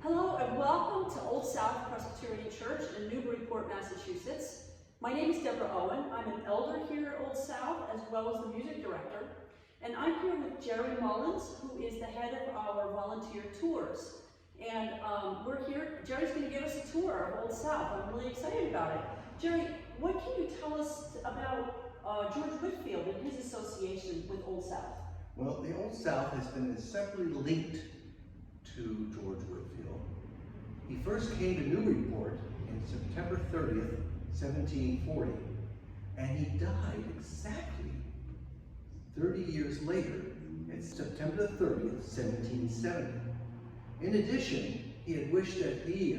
Hello and welcome to Old South Presbyterian Church in Newburyport, Massachusetts. My name is Deborah Owen. I'm an elder here at Old South as well as the music director. And I'm here with Jerry Mullins, who is the head of our volunteer tours. And we're here, Jerry's going to give us a tour of Old South. I'm really excited about it. Jerry, what can you tell us about George Whitefield and his association with Old South? Well, the Old South has been inseparably linked to George Whitefield. He first came to Newburyport in September 30th, 1740, and he died exactly 30 years later, in September 30th, 1770. In addition, he had wished that if he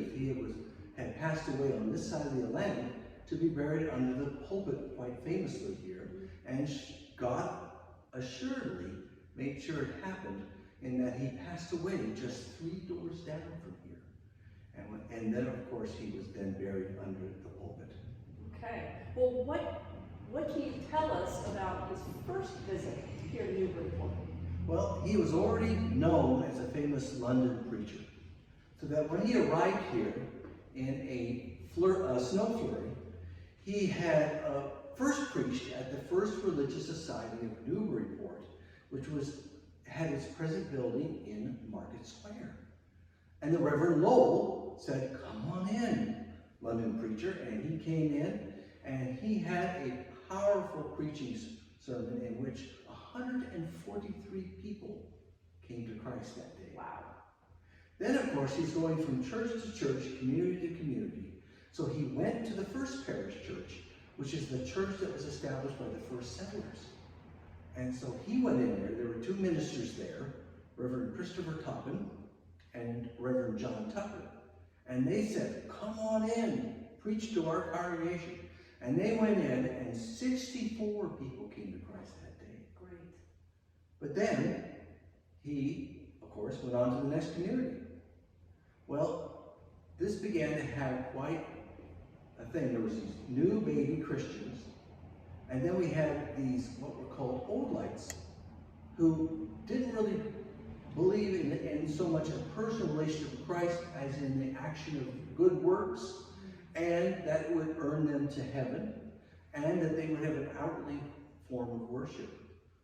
had passed away on this side of the Atlantic, to be buried under the pulpit quite famously here, and God assuredly made sure it happened in that he passed away just 3 doors down from here. And then, of course, he was then buried under the pulpit. Okay. Well, what can you tell us about his first visit here to Newburyport? Well, he was already known as a famous London preacher, so that when he arrived here in a snow flurry, he had first preached at the First Religious Society of Newburyport, which had its present building in Market Square. And the Reverend Lowell said, "Come on in, London preacher," and he came in, and he had a powerful preaching sermon in which 143 people came to Christ that day. Wow. Then, of course, he's going from church to church, community to community. So he went to the First Parish Church, which is the church that was established by the first settlers. And so he went in there. There were 2 ministers there, Reverend Christopher Toppin and Reverend John Tucker. And they said, "Come on in, preach to our congregation." And they went in, and 64 people came to Christ that day. Great. But then he, of course, went on to the next community. Well, this began to have quite a thing. There was these new baby Christians, and then we had these, what were called old lights, who didn't really believe in so much a personal relationship with Christ as in the action of good works, and that it would earn them to heaven, and that they would have an outwardly form of worship.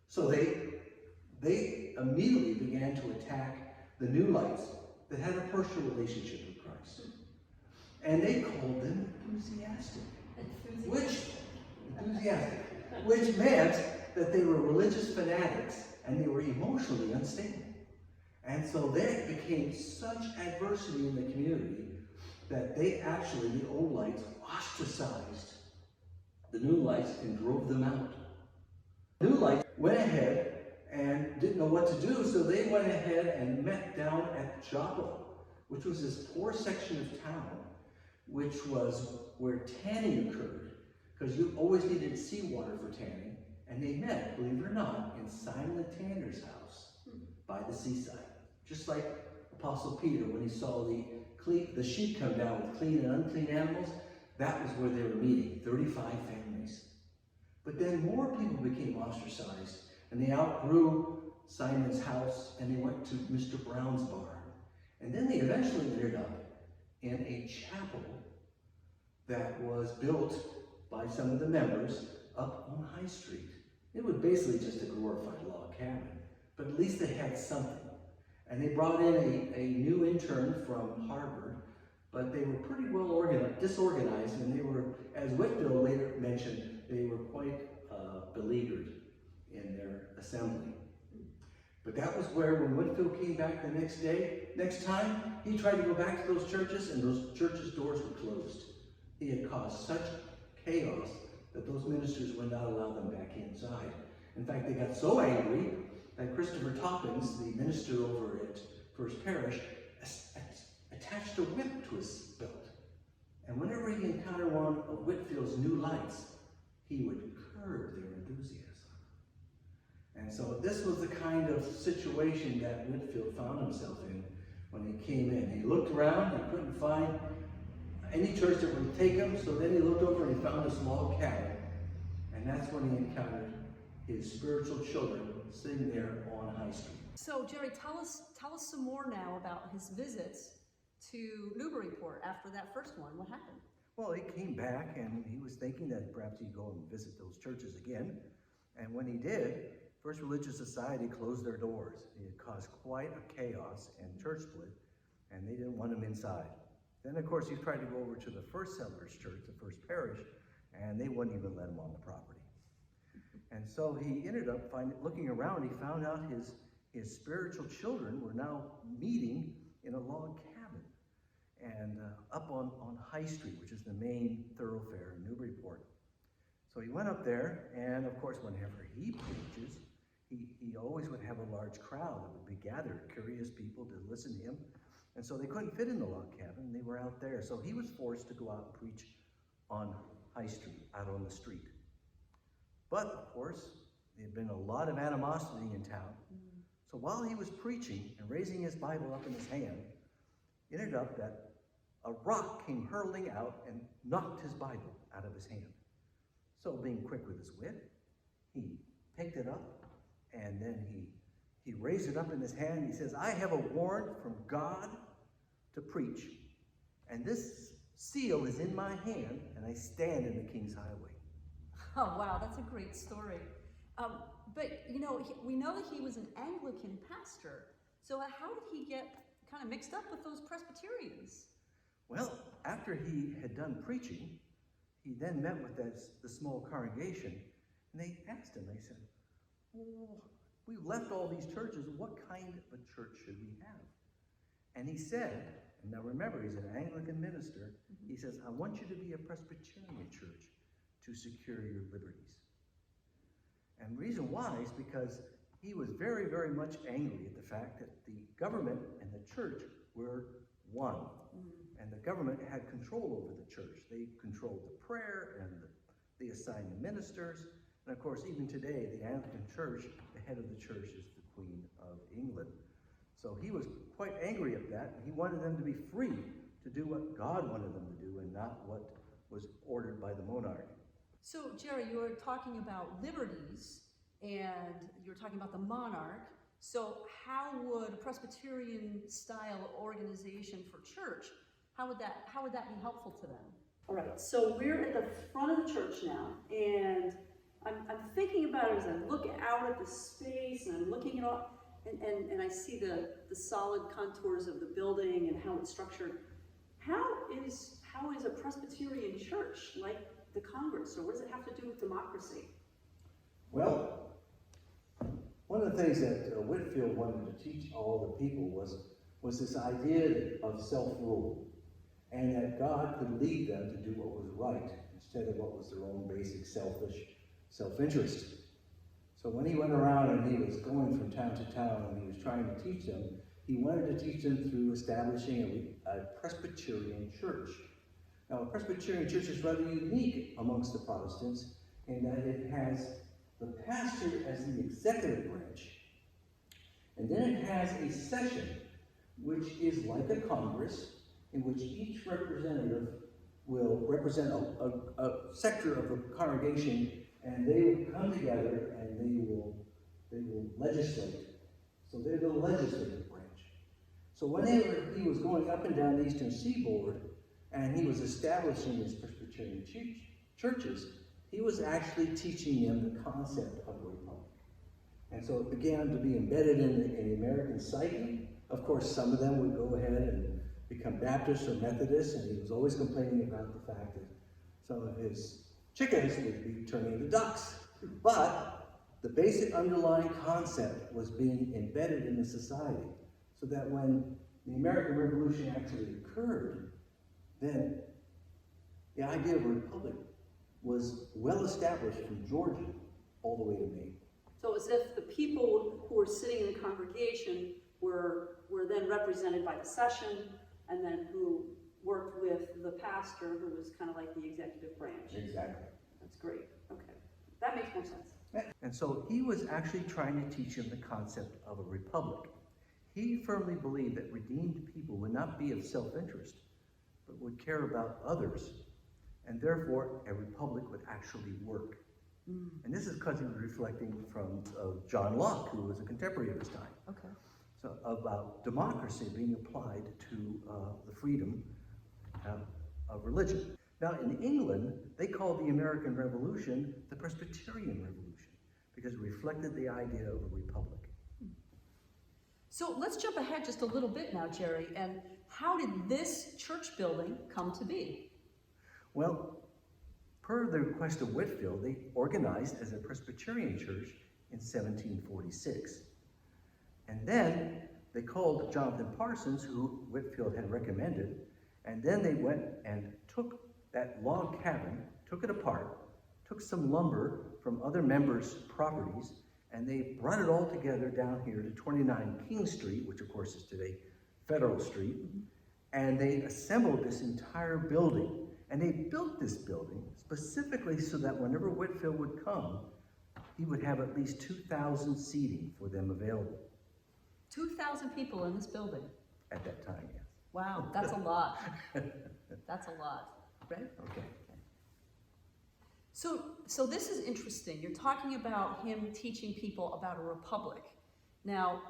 So they immediately began to attack the new lights that had a personal relationship with Christ. And they called them enthusiastic, which meant that they were religious fanatics and they were emotionally unstable. And so there became such adversity in the community that the old lights ostracized the new lights and drove them out. The new lights went ahead and didn't know what to do, so they went ahead and met down at Joppa, which was this poor section of town, which was where tanning occurred, because you always needed seawater for tanning. And they met, believe it or not, in Simon the Tanner's house by the seaside. Just like Apostle Peter, when he saw the sheep come down with clean and unclean animals, that was where they were meeting, 35 families. But then more people became ostracized, and they outgrew Simon's house, and they went to Mr. Brown's barn. And then they eventually ended up in a chapel that was built by some of the members up on High Street. It was basically just a glorified log cabin, but at least they had something. And they brought in a new intern from Harvard, but they were pretty well disorganized, and they were, as Whitefield later mentioned, they were quite beleaguered in their assembly. But that was where, when Whitefield came back the next time, he tried to go back to those churches, and those churches' doors were closed. He had caused such chaos that those ministers would not allow them back inside. In fact, they got so angry that Christopher Toppins, the minister over at First Parish, attached a whip to his belt. And whenever he encountered one of Whitefield's new lights, he would curb their enthusiasm. And so this was the kind of situation that Whitefield found himself in when he came in. He looked around, he couldn't find any church that would take him, so then he looked over and he found this log cabin. And that's when he encountered his spiritual children sitting there on High Street. So Jerry, tell us some more now about his visits to Newburyport after that first one. What happened? Well, he came back and he was thinking that perhaps he'd go and visit those churches again. And when he did, First Religious Society closed their doors. It caused quite a chaos and church split, and they didn't want him inside. Then, of course, he tried to go over to the First Settlers Church, the First Parish, and they wouldn't even let him on the property. And so he ended up looking around, he found out his spiritual children were now meeting in a log cabin and up on High Street, which is the main thoroughfare in Newburyport. So he went up there, and of course, whenever he preaches, he always would have a large crowd that would be gathered, curious people to listen to him. And so they couldn't fit in the log cabin, they were out there. So he was forced to go out and preach on High Street, out on the street. But of course, there had been a lot of animosity in town. So while he was preaching and raising his Bible up in his hand, it ended up that a rock came hurtling out and knocked his Bible out of his hand. So being quick with his wit, he picked it up and then he raised it up in his hand. He says, "I have a warrant from God to preach, and this seal is in my hand, and I stand in the King's Highway." Oh, wow, that's a great story. But, you know, we know that he was an Anglican pastor. So how did he get kind of mixed up with those Presbyterians? Well, after he had done preaching, he then met with the small congregation, and they asked him, they said, "Well, we've left all these churches. What kind of a church should we have?" And he said, and now remember, he's an Anglican minister. He says, "I want you to be a Presbyterian church to secure your liberties." And the reason why is because he was very, very much angry at the fact that the government and the church were one. And the government had control over the church. They controlled the prayer and they assigned the ministers. And of course, even today, the Anglican Church, the head of the church is the Queen of England. So he was quite angry at that. He wanted them to be free to do what God wanted them to do and not what was ordered by the monarch. So, Jerry, you were talking about liberties, and you were talking about the monarch. So how would a Presbyterian-style organization for church, how would that be helpful to them? All right, so we're at the front of the church now, and I'm thinking about it as I look out at the space, and I'm looking at all, and I see the solid contours of the building and how it's structured. How is a Presbyterian church like the Congress, or what does it have to do with democracy? Well, one of the things that Whitefield wanted to teach all the people was this idea of self-rule, and that God could lead them to do what was right instead of what was their own basic selfish self-interest. So when he went around and he was going from town to town and he was trying to teach them, he wanted to teach them through establishing a Presbyterian church. Now, a Presbyterian church is rather unique amongst the Protestants in that it has the pastor as the executive branch, and then it has a session, which is like a Congress, in which each representative will represent a sector of the congregation, and they will come together and they will legislate. So they're the legislative branch. So whenever he was going up and down the Eastern Seaboard, and he was establishing his Presbyterian churches, he was actually teaching them the concept of a republic. And so it began to be embedded in the American psyche. Of course, some of them would go ahead and become Baptists or Methodists, and he was always complaining about the fact that some of his chickens would be turning into ducks. But the basic underlying concept was being embedded in the society, so that when the American Revolution actually occurred, then the idea of a republic was well established from Georgia all the way to Maine. So as if the people who were sitting in the congregation were then represented by the session, and then who worked with the pastor, who was kind of like the executive branch. Exactly. That's great. Okay. That makes more sense. And so he was actually trying to teach them the concept of a republic. He firmly believed that redeemed people would not be of self-interest, but would care about others, and therefore a republic would actually work. And this is because he was reflecting from John Locke, who was a contemporary of his time. Okay. So about democracy being applied to the freedom of religion. Now, in England, they called the American Revolution the Presbyterian Revolution because it reflected the idea of a republic. So let's jump ahead just a little bit now, Jerry, and how did this church building come to be? Well, per the request of Whitefield, they organized as a Presbyterian church in 1746. And then they called Jonathan Parsons, who Whitefield had recommended, and then they went and took that log cabin, took it apart, took some lumber from other members' properties, and they brought it all together down here to 29 King Street, which of course is today Federal Street, and they assembled this entire building. And they built this building specifically so that whenever Whitefield would come, he would have at least 2,000 seating for them available. 2,000 people in this building? At that time, yes. Wow, that's a lot. That's a lot, right? Okay. So this is interesting. You're talking about him teaching people about a republic. Now,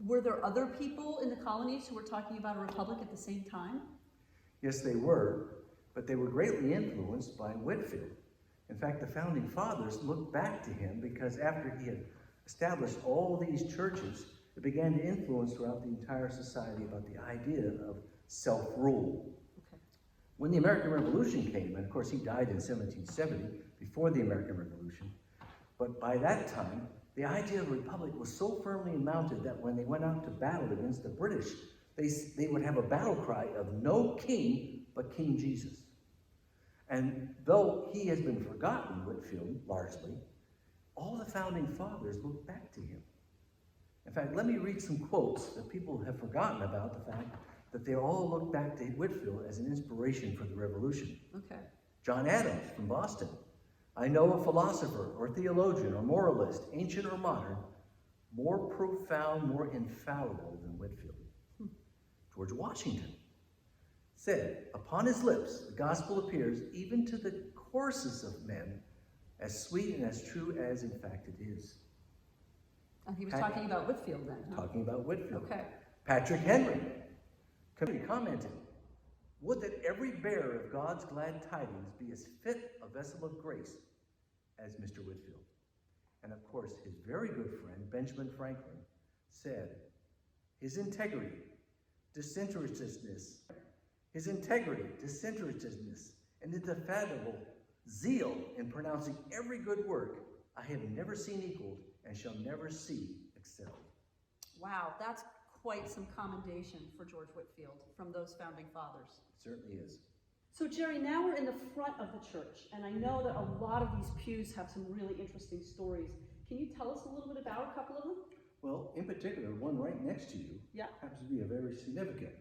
were there other people in the colonies who were talking about a republic at the same time? Yes, they were, but they were greatly influenced by Whitefield. In fact, the founding fathers looked back to him because after he had established all these churches, it began to influence throughout the entire society about the idea of self-rule. Okay. When the American Revolution came, and of course he died in 1770, before the American Revolution, but by that time, the idea of a republic was so firmly mounted that when they went out to battle against the British, they would have a battle cry of no king but King Jesus. And though he has been forgotten, Whitefield, largely, all the founding fathers look back to him. In fact, let me read some quotes that people have forgotten about the fact that they all look back to Whitefield as an inspiration for the revolution. Okay. John Adams from Boston. I know a philosopher or theologian or moralist, ancient or modern, more profound, more infallible than Whitefield. George Washington said, upon his lips, the gospel appears even to the coarsest of men, as sweet and as true as in fact it is. And he was talking about Whitefield then, huh? Talking about Whitefield. Okay. Patrick Henry commented, would that every bearer of God's glad tidings be as fit a vessel of grace as Mr. Whitefield. And of course, his very good friend, Benjamin Franklin, said, his integrity, disinterestedness, and indefatigable zeal in pronouncing every good work I have never seen equaled and shall never see excelled. Wow, that's quite some commendation for George Whitefield from those founding fathers. It certainly is. So Jerry, now we're in the front of the church, and I know that a lot of these pews have some really interesting stories. Can you tell us a little bit about a couple of them? Well, in particular, one right next to you happens to be a very significant.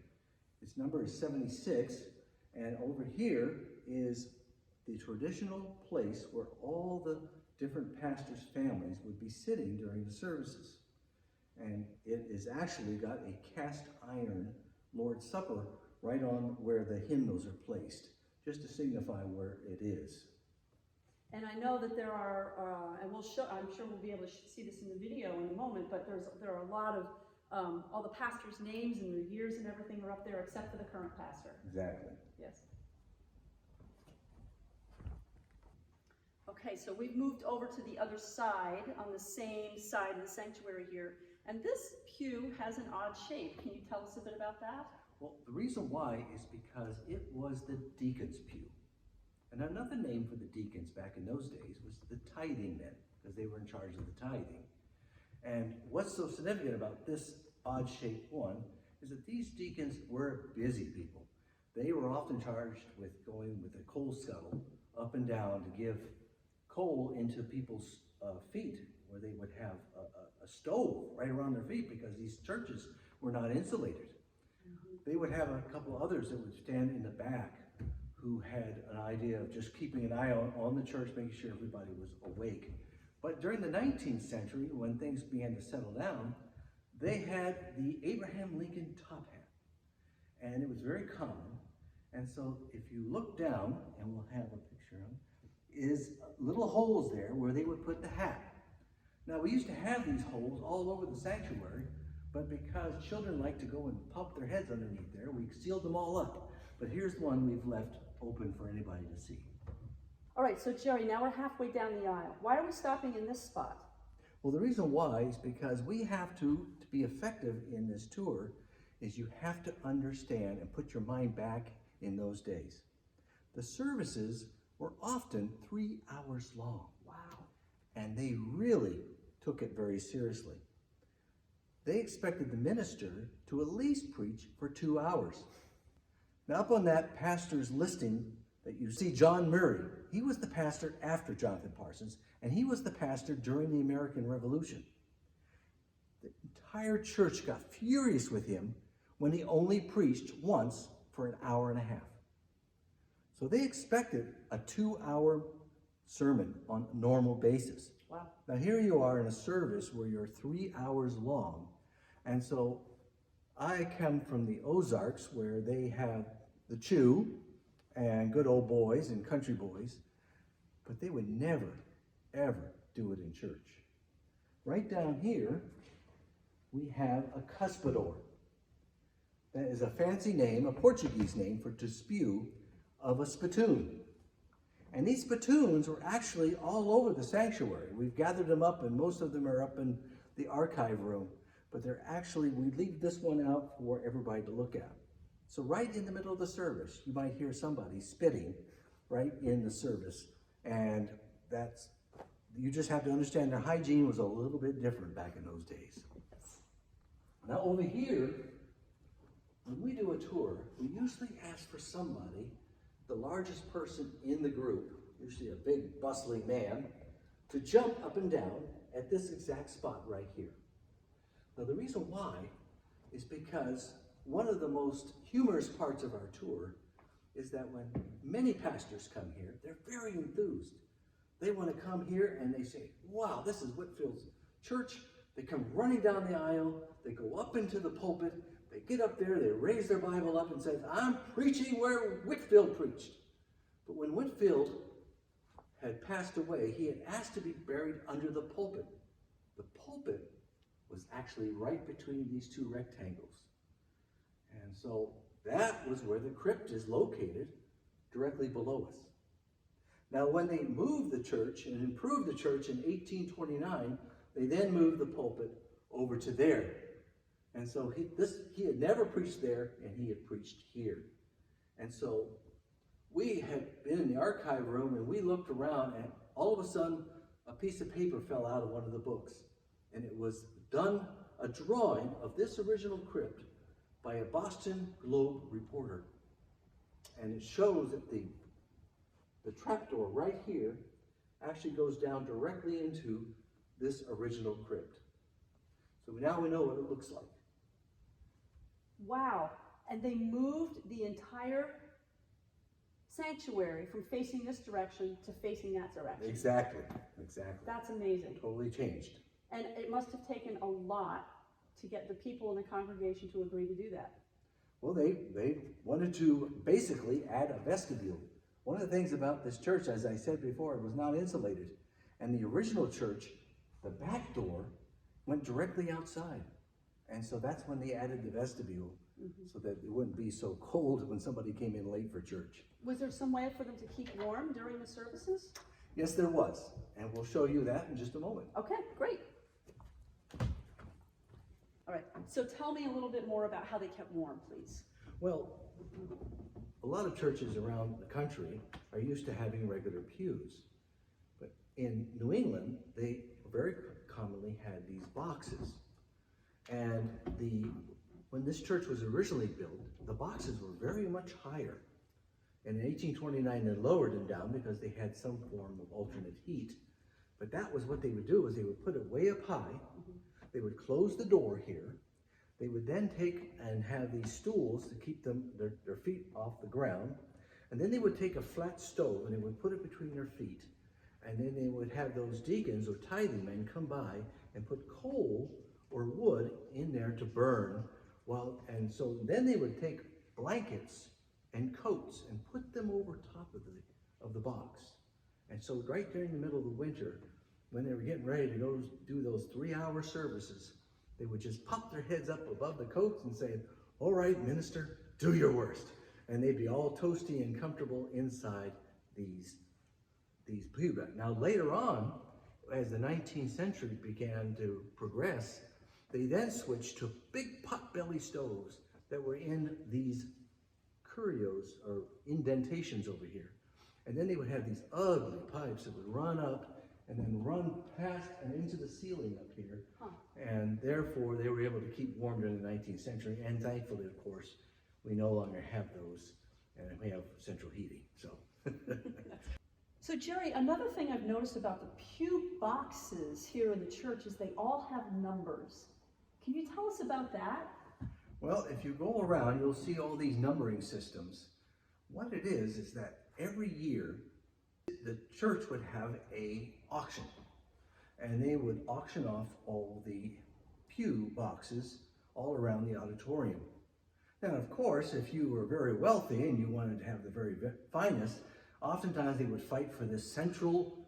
Its number is 76, and over here is the traditional place where all the different pastors' families would be sitting during the services. And it is actually got a cast iron Lord's Supper right on where the hymnals are placed, just to signify where it is. And I know that there are, and we'll show, I'm sure we'll be able to see this in the video in a moment, but there are a lot of, all the pastors' names and their years and everything are up there except for the current pastor. Exactly. Yes. Okay, so we've moved over to the other side, on the same side of the sanctuary here. And this pew has an odd shape. Can you tell us a bit about that? Well, the reason why is because it was the deacon's pew. And another name for the deacons back in those days was the tithing men, because they were in charge of the tithing. And what's so significant about this odd-shaped one is that these deacons were busy people. They were often charged with going with a coal scuttle up and down to give coal into people's feet, where they would have a stove right around their feet because these churches were not insulated. They would have a couple others that would stand in the back who had an idea of just keeping an eye on the church, making sure everybody was awake. But during the 19th century, when things began to settle down, they had the Abraham Lincoln top hat. And it was very common. And so if you look down, and we'll have a picture of it, is little holes there where they would put the hat. Now, we used to have these holes all over the sanctuary, But because children like to go and pop their heads underneath there, we sealed them all up. But here's one we've left open for anybody to see. All right, so Jerry, now we're halfway down the aisle. Why are we stopping in this spot? Well, the reason why is because we have to be effective in this tour, is you have to understand and put your mind back in those days. The services were often 3 hours long. Wow. And they really took it very seriously. They expected the minister to at least preach for 2 hours. Now, up on that pastor's listing that you see, John Murray, he was the pastor after Jonathan Parsons, and he was the pastor during the American Revolution. The entire church got furious with him when he only preached once for an hour and a half. So they expected a 2-hour sermon on a normal basis. Wow. Now here you are in a service where you're 3 hours long. And so I come from the Ozarks, where they have the Chew and Good Old Boys and Country Boys, but they would never, ever do it in church. Right down here, we have a cuspidor. That is a fancy name, a Portuguese name for to spew of a spittoon. And these spittoons were actually all over the sanctuary. We've gathered them up, and most of them are up in the archive room. But they're actually, we leave this one out for everybody to look at. So right in the middle of the service, you might hear somebody spitting right in the service. And that's, you just have to understand their hygiene was a little bit different back in those days. Now over here, when we do a tour, we usually ask for somebody, the largest person in the group, usually a big bustling man, to jump up and down at this exact spot right here. Now the reason why is because one of the most humorous parts of our tour is that when many pastors come here, they're very enthused. They want to come here and they say, wow, this is Whitfield's church. They come running down the aisle, they go up into the pulpit, they get up there, they raise their Bible up and say, I'm preaching where Whitefield preached. But when Whitefield had passed away, he had asked to be buried under the pulpit. The pulpit was actually right between these two rectangles. And so that was where the crypt is located, directly below us. Now, when they moved the church and improved the church in 1829, they then moved the pulpit over to there. And so he had never preached there, and he had preached here. And so we had been in the archive room, and we looked around, and all of a sudden, a piece of paper fell out of one of the books. And it was done, a drawing of this original crypt by a Boston Globe reporter. And it shows that the trapdoor right here actually goes down directly into this original crypt. So now we know what it looks like. Wow. And they moved the entire sanctuary from facing this direction to facing that direction. Exactly. That's amazing. Totally changed. And it must have taken a lot to get the people in the congregation to agree to do that. Well, they wanted to basically add a vestibule. One of the things about this church, as I said before, it was not insulated. And the original church, the back door went directly outside. And so that's when they added the vestibule, so that it wouldn't be so cold when somebody came in late for church. Was there some way for them to keep warm during the services? Yes, there was. And we'll show you that in just a moment. Okay, great. All right, so tell me a little bit more about how they kept warm, please. Well, a lot of churches around the country are used to having regular pews. But in New England, they very commonly had these boxes. And when this church was originally built, the boxes were very much higher. And in 1829, they lowered them down because they had some form of alternate heat. But that was what they would do, is they would put it way up high. They would close the door here. They would then take and have these stools to keep their feet off the ground. And then they would take a flat stove and they would put it between their feet. And then they would have those deacons or tithing men come by and put coal or wood in there to burn. And so then they would take blankets and coats and put them over top of the box. And so right there in the middle of the winter, when they were getting ready to go do those 3-hour services, they would just pop their heads up above the coats and say, "All right, minister, do your worst." And they'd be all toasty and comfortable inside these pew backs. Now later on, as the 19th century began to progress, they then switched to big pot-belly stoves that were in these curios or indentations over here. And then they would have these ugly pipes that would run up and then run past and into the ceiling up here. And therefore they were able to keep warm during the 19th century. And thankfully, of course, we no longer have those, and we have central heating. So Jerry, another thing I've noticed about the pew boxes here in the church is they all have numbers. Can you tell us about that? Well, if you go around, you'll see all these numbering systems. What it is that every year, the church would have an auction, and they would auction off all the pew boxes all around the auditorium. Now, of course, if you were very wealthy and you wanted to have the very finest, oftentimes they would fight for the central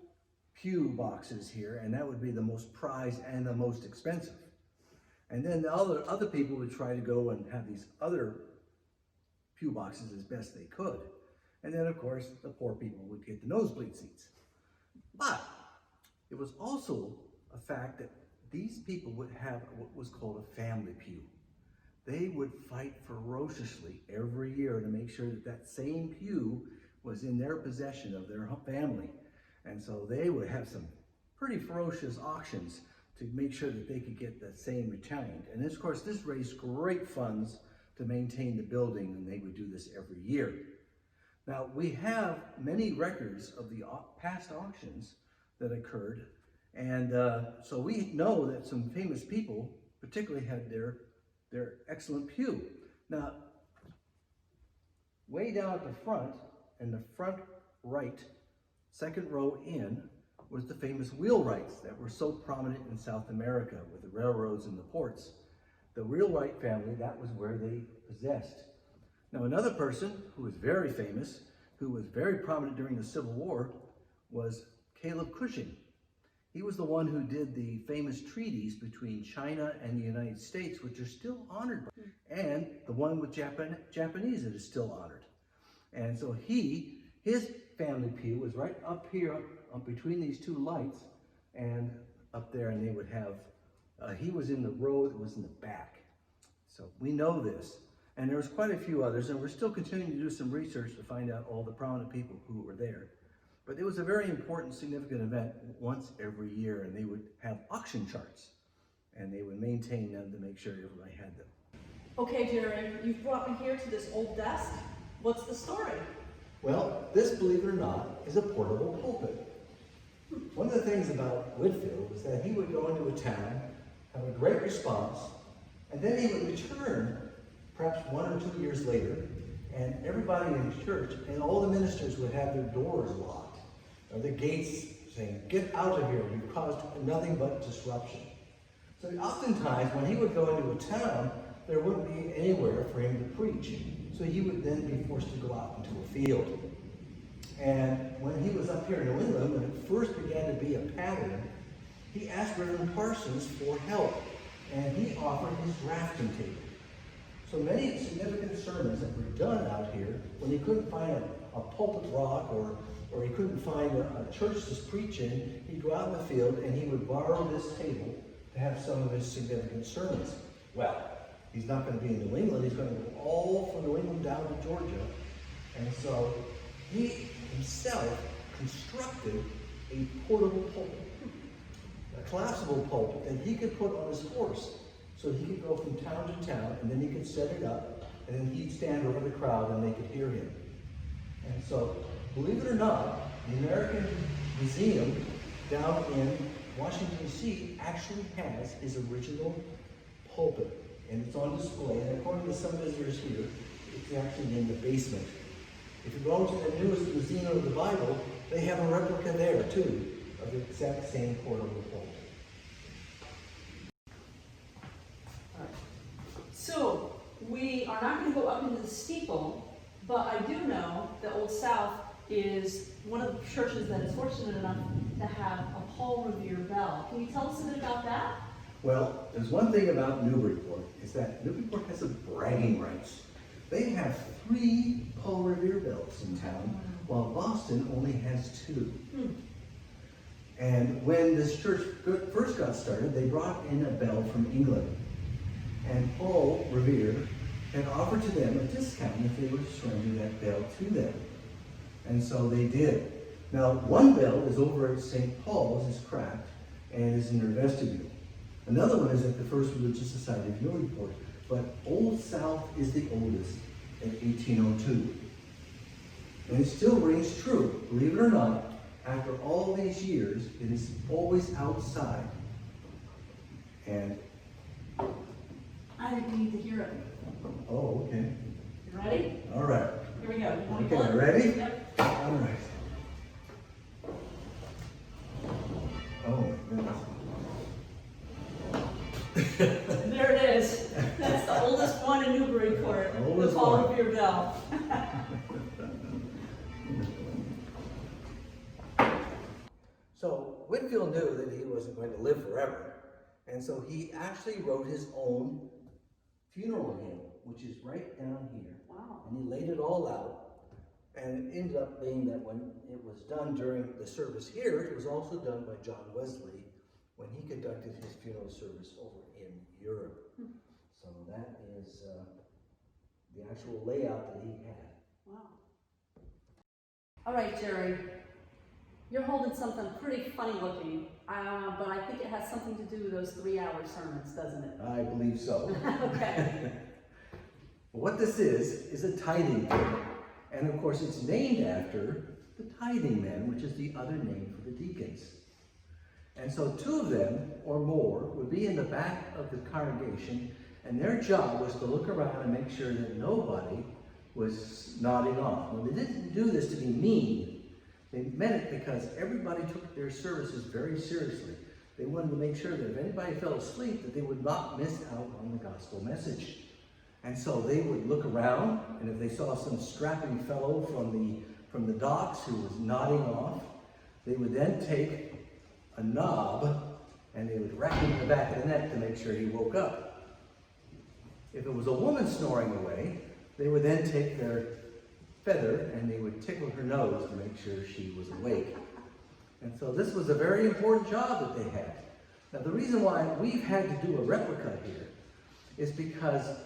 pew boxes here, and that would be the most prized and the most expensive. And then the other people would try to go and have these other pew boxes as best they could. And then, of course, the poor people would get the nosebleed seats. But it was also a fact that these people would have what was called a family pew. They would fight ferociously every year to make sure that that same pew was in their possession of their family. And so they would have some pretty ferocious auctions to make sure that they could get that same retained. And of course, this raised great funds to maintain the building, and they would do this every year. Now, we have many records of the past auctions that occurred, and so we know that some famous people particularly had their excellent pew. Now, way down at the front, in the front right, second row in, was the famous wheelwrights that were so prominent in South America with the railroads and the ports. The wheelwright family, that was where they possessed. Now, another person who was very famous, who was very prominent during the Civil War, was Caleb Cushing. He was the one who did the famous treaties between China and the United States, which are still honored, and the one with Japanese that is still honored. And so his family pew was right up here, up between these two lights, and up there, and they would have, he was in the row that was in the back. So we know this. And there was quite a few others, and we're still continuing to do some research to find out all the prominent people who were there. But it was a very important, significant event once every year, and they would have auction charts, and they would maintain them to make sure everybody had them. Okay, Jerry, you've brought me here to this old desk. What's the story? Well, this, believe it or not, is a portable pulpit. One of the things about Whitefield was that he would go into a town, have a great response, and then he would return perhaps 1 or 2 years later, and everybody in his church and all the ministers would have their doors locked, or the gates saying, "Get out of here, you've caused nothing but disruption." So oftentimes when he would go into a town, there wouldn't be anywhere for him to preach. So he would then be forced to go out into a field. And when he was up here in New England, when it first began to be a pattern, he asked Reverend Parsons for help, and he offered his drafting table. So many significant sermons that were done out here, when he couldn't find a pulpit rock or he couldn't find a church to preach in, he'd go out in the field and he would borrow this table to have some of his significant sermons. Well, he's not going to be in New England. He's going to go all from New England down to Georgia. And so he himself constructed a portable pulpit, a collapsible pulpit that he could put on his horse. So he could go from town to town, and then he could set it up, and then he'd stand over the crowd and they could hear him. And so, believe it or not, the American Museum down in Washington, D.C. actually has his original pulpit. And it's on display, and according to some visitors here, it's actually in the basement. If you go to the newest Museum of the Bible, they have a replica there, too, of the exact same portable pulpit. So, we are not going to go up into the steeple, but I do know that Old South is one of the churches that is fortunate enough to have a Paul Revere bell. Can you tell us a bit about that? Well, there's one thing about Newburyport, is that Newburyport has some bragging rights. They have 3 Paul Revere bells in town, while Boston only has 2. And when this church first got started, they brought in a bell from England. And Paul Revere had offered to them a discount if they would surrender that bell to them. And so they did. Now, one bell is over at St. Paul's, is cracked, and is in their vestibule. Another one is at the First Religious Society of Newburyport, but Old South is the oldest, at 1802. And it still rings true, believe it or not. After all these years, it is always outside. And I need to hear it. oh, okay. You ready? All right. Here we go. You want Okay, one? ready? Yep. All right. Oh my goodness. There it is. That's the oldest one in Newburyport. The Oldest Paul one. Revere bell. So Whitefield knew that he wasn't going to live forever, and so he actually wrote his own funeral hymn, which is right down here. Wow. And he laid it all out, and it ended up being that when it was done during the service here, it was also done by John Wesley when he conducted his funeral service over in Europe. So that is the actual layout that he had. Wow. All right, Jerry. You're holding something pretty funny looking, but I think it has something to do with those 3-hour sermons, doesn't it? I believe so. Okay. What this is a tithing thing. And of course it's named after the tithing men, which is the other name for the deacons. And so 2 of them or more would be in the back of the congregation, and their job was to look around and make sure that nobody was nodding off. Well, they didn't do this to be mean. They meant it because everybody took their services very seriously. They wanted to make sure that if anybody fell asleep, that they would not miss out on the gospel message. And so they would look around, and if they saw some strapping fellow from the docks who was nodding off, they would then take a knob and they would rack him in the back of the neck to make sure he woke up. If it was a woman snoring away, they would then take their feather and they would tickle her nose to make sure she was awake. And so this was a very important job that they had. Now the reason why we've had to do a replica here is because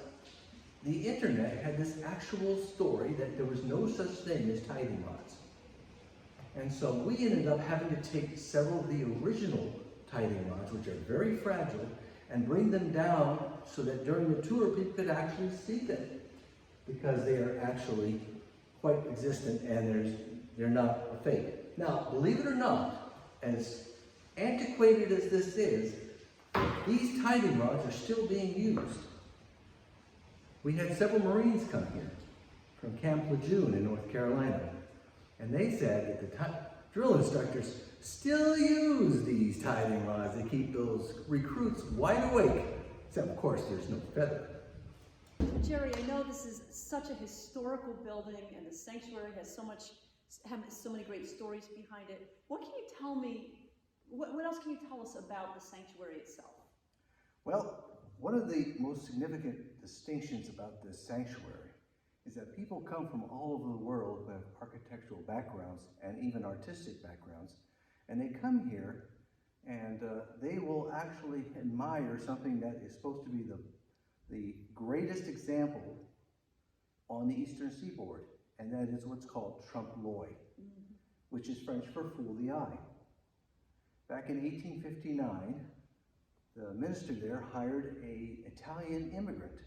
the internet had this actual story that there was no such thing as tithing rods. And so we ended up having to take several of the original tithing rods, which are very fragile, and bring them down so that during the tour people could actually see them, because they are actually quite existent and they're not a fake. Now, believe it or not, as antiquated as this is, these tithing rods are still being used. We had several Marines come here from Camp Lejeune in North Carolina, and they said that the drill instructors still use these tithing rods to keep those recruits wide awake, except of course there's no feather. Jerry, I know this is such a historical building and the sanctuary has so many great stories behind it. What can you tell me, what else can you tell us about the sanctuary itself? Well, one of the most significant distinctions about this sanctuary is that people come from all over the world who have architectural backgrounds and even artistic backgrounds, and they come here and they will actually admire something that is supposed to be the greatest example on the Eastern Seaboard, and that is what's called trompe-l'oeil, which is French for fool the eye. Back in 1859, the minister there hired an Italian immigrant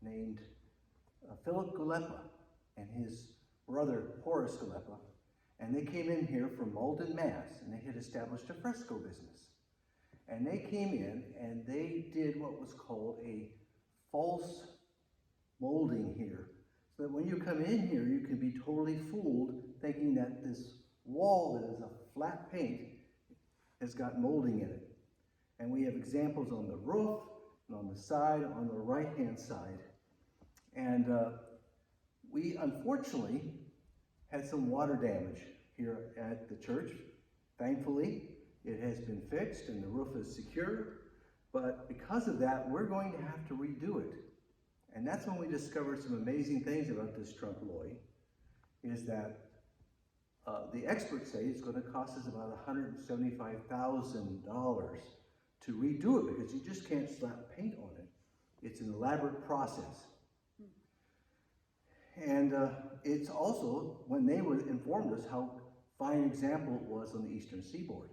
named Philip Guleppa and his brother Horace Guleppa, and they came in here from Malden, Mass, and they had established a fresco business. And they came in and they did what was called a false molding here, so that when you come in here, you can be totally fooled thinking that this wall that is a flat paint has got molding in it. And we have examples on the roof and on the side, on the right-hand side. And we unfortunately had some water damage here at the church. Thankfully, it has been fixed and the roof is secure, But because of that, we're going to have to redo it. And that's when we discovered some amazing things about this trompe-l'oeil, is that the experts say it's going to cost us about $175,000 to redo it, because you just can't slap paint on it. It's an elaborate process. And it's also, when they informed us how fine an example it was on the Eastern Seaboard.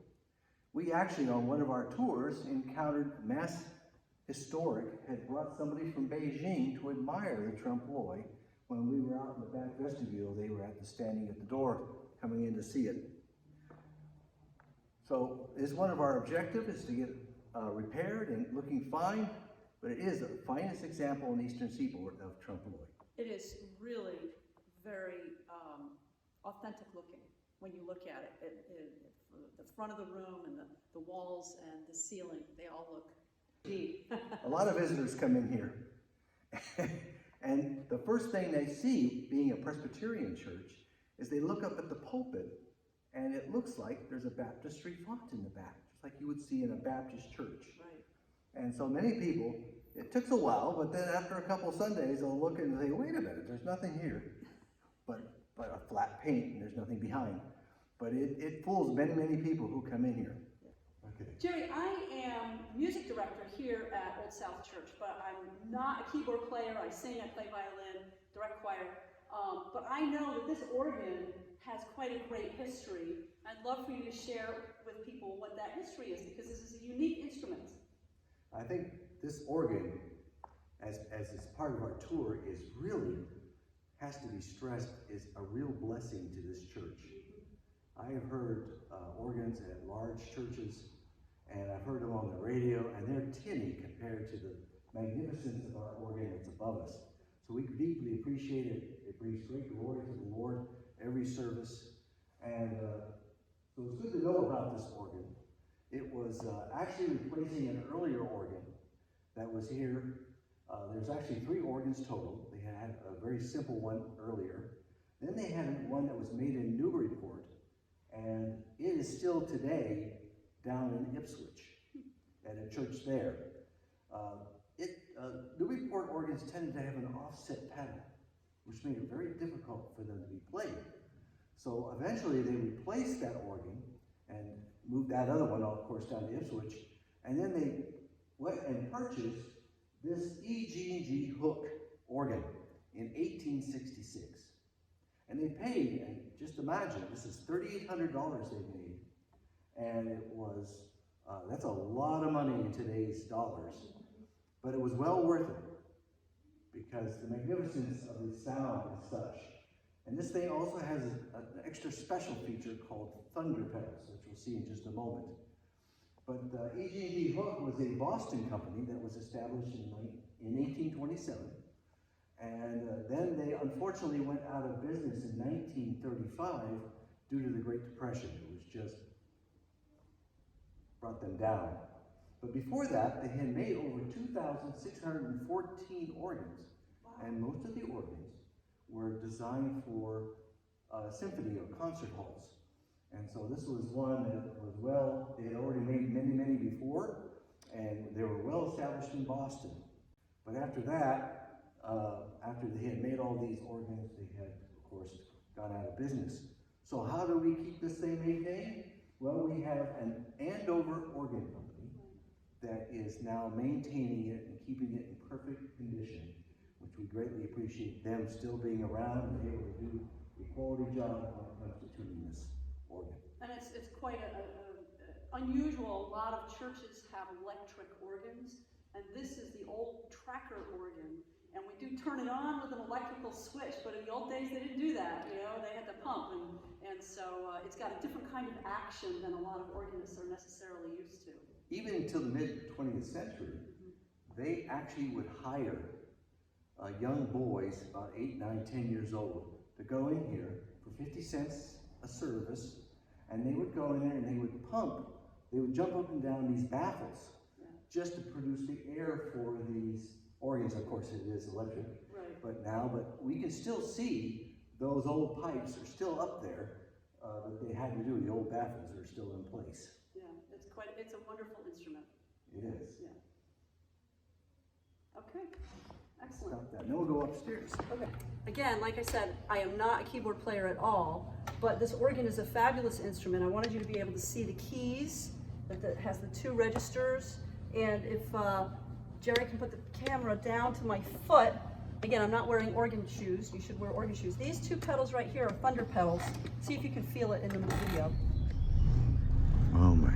We actually, on one of our tours, encountered Mass Historic had brought somebody from Beijing to admire the trompe-l'oeil. When we were out in the back vestibule, they were standing at the door coming in to see it. So it's one of our objectives is to get repaired and looking fine, but it is the finest example on the Eastern Seaboard of trompe-l'oeil. It is really very authentic looking when you look at it. The front of the room and the walls and the ceiling, they all look deep. A lot of visitors come in here. And the first thing they see, being a Presbyterian church, is they look up at the pulpit, and it looks like there's a baptistry font in the back, just like you would see in a Baptist church. Right. And so many people, it took a while, but then after a couple Sundays, they'll look and say, wait a minute, there's nothing here but a flat paint, and there's nothing behind. But it fools many, many people who come in here. Okay. Jerry, I am music director here at Old South Church, but I'm not a keyboard player. I sing, I play violin, direct choir. But I know that this organ has quite a great history. I'd love for you to share with people what that history is, because this is a unique instrument. I think this organ, as is part of our tour, is really, has to be stressed, is a real blessing to this church. I have heard organs at large churches, and I've heard them on the radio, and they're tinny compared to the magnificence of our organ that's above us. So we deeply appreciate it. It brings great glory to the Lord every service. And so it's good to know about this organ. It was actually replacing an earlier organ that was here. There's actually 3 organs total. They had a very simple one earlier. Then they had one that was made in Newburyport, and it is still today down in Ipswich at a church there. Newburyport organs tended to have an offset pedal, which made it very difficult for them to be played. So eventually they replaced that organ and moved that other one, of course, down to Ipswich. And then they went and purchased this E.G.G. Hook organ in 1866. And they paid, and just imagine, this is $3,800 they made. And it was, that's a lot of money in today's dollars. But it was well worth it, because the magnificence of the sound is such. And this thing also has an extra special feature called thunder pedals, which we'll see in just a moment. But E.G.G. Hook was a Boston company that was established in 1827. And then they unfortunately went out of business in 1935 due to the Great Depression. It was just brought them down. But before that, they had made over 2,614 organs. Wow. And most of the organs were designed for symphony or concert halls. And so this was one that was they had already made many, many before, and they were well established in Boston. But after that, after they had made all these organs, they had, of course, gone out of business. So how do we keep this thing maintained? Well, we have an Andover organ company that is now maintaining it and keeping it in perfect condition, which we greatly appreciate them still being around and able to do a quality job when it comes to tuning this organ. And it's quite unusual. A lot of churches have electric organs, and this is the old tracker organ. And we do turn it on with an electrical switch, but in the old days they didn't do that, you know, they had to pump, and so it's got a different kind of action than a lot of organists are necessarily used to. Even until the mid-20th century, they actually would hire young boys, about 8, 9, 10 years old, to go in here for 50 cents a service, and they would go in there and they would jump up and down these baffles just to produce the air for these organs. Of course, it is electric, right. But we can still see those old pipes are still up there that they had to do. The old baffles are still in place. Yeah, it's a wonderful instrument. It is. Yeah. Okay, excellent. Stop that. Then we'll go upstairs. Okay. Again, like I said, I am not a keyboard player at all, but this organ is a fabulous instrument. I wanted you to be able to see the keys, that has the 2 registers, and if Jerry can put the camera down to my foot, again, I'm not wearing organ shoes. You should wear organ shoes. These 2 pedals right here are thunder pedals. See if you can feel it in the video. Oh my.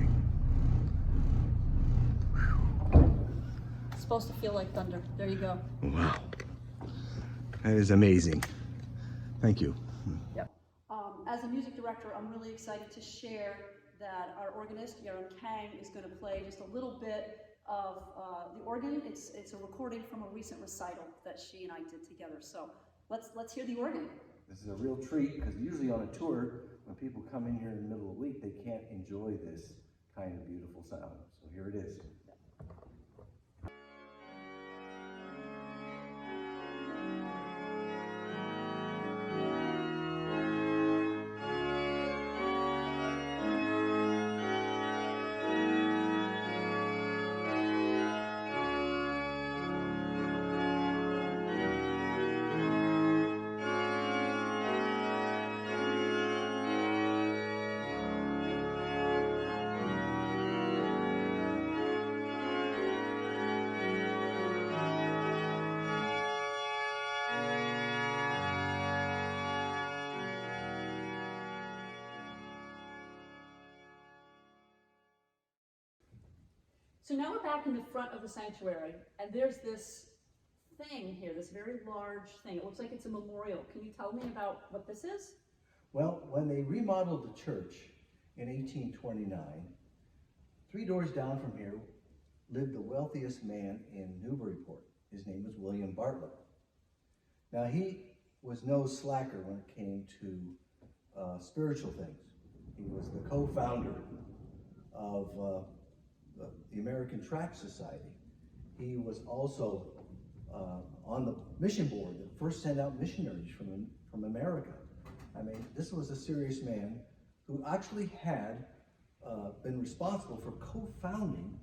It's supposed to feel like thunder. There you go. Wow. That is amazing. Thank you. Yep. As a music director, I'm really excited to share that our organist, Yaron Kang, is going to play just a little bit of the organ. It's a recording from a recent recital that she and I did together. So let's hear the organ. This is a real treat because usually on a tour, when people come in here in the middle of the week, they can't enjoy this kind of beautiful sound. So here it is. So now we're back in the front of the sanctuary, and there's this thing here, this very large thing. It looks like it's a memorial. Can you tell me about what this is? Well, when they remodeled the church in 1829, 3 doors down from here lived the wealthiest man in Newburyport. His name was William Bartlett. Now, he was no slacker when it came to spiritual things. He was the co-founder of the American Tract Society. He was also on the mission board that first sent out missionaries from America. I mean, this was a serious man who actually had been responsible for co-founding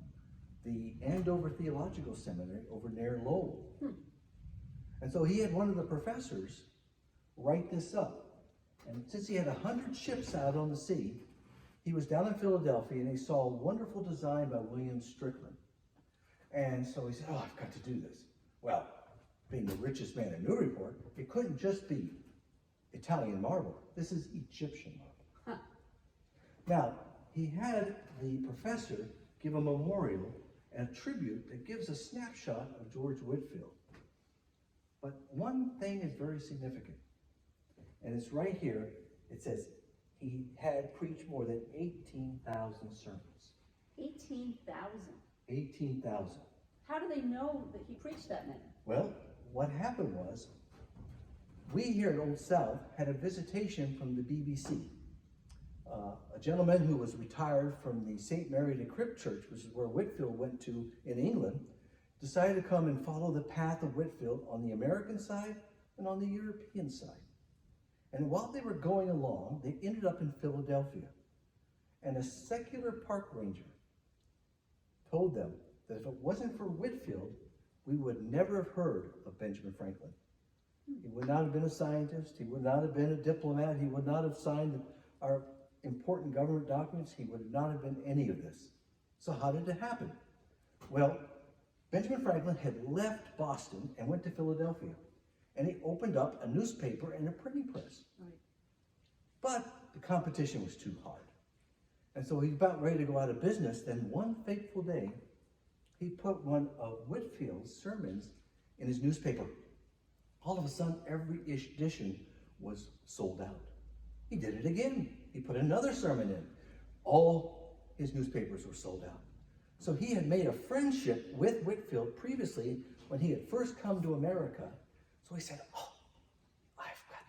the Andover Theological Seminary over near Lowell. And so he had one of the professors write this up. And since he had 100 ships out on the sea, he was down in Philadelphia and he saw a wonderful design by William Strickland. And so he said, oh, I've got to do this. Well, being the richest man in Newburyport, it couldn't just be Italian marble. This is Egyptian marble. Now, he had the professor give a memorial and a tribute that gives a snapshot of George Whitefield. But one thing is very significant, and it's right here. It says he had preached more than 18,000 sermons. 18,000. 18,000. How do they know that he preached that many? Well, what happened was, we here at Old South had a visitation from the BBC. A gentleman who was retired from the St. Mary de Crypt Church, which is where Whitefield went to in England, decided to come and follow the path of Whitefield on the American side and on the European side. And while they were going along, they ended up in Philadelphia. And a secular park ranger told them that if it wasn't for Whitefield, we would never have heard of Benjamin Franklin. He would not have been a scientist. He would not have been a diplomat. He would not have signed our important government documents. He would not have been any of this. So how did it happen? Well, Benjamin Franklin had left Boston and went to Philadelphia. And he opened up a newspaper and a printing press. Right. But the competition was too hard. And so he's about ready to go out of business. Then one fateful day, he put one of Whitefield's sermons in his newspaper. All of a sudden, every edition was sold out. He did it again. He put another sermon in. All his newspapers were sold out. So he had made a friendship with Whitefield previously when he had first come to America. So he said, oh,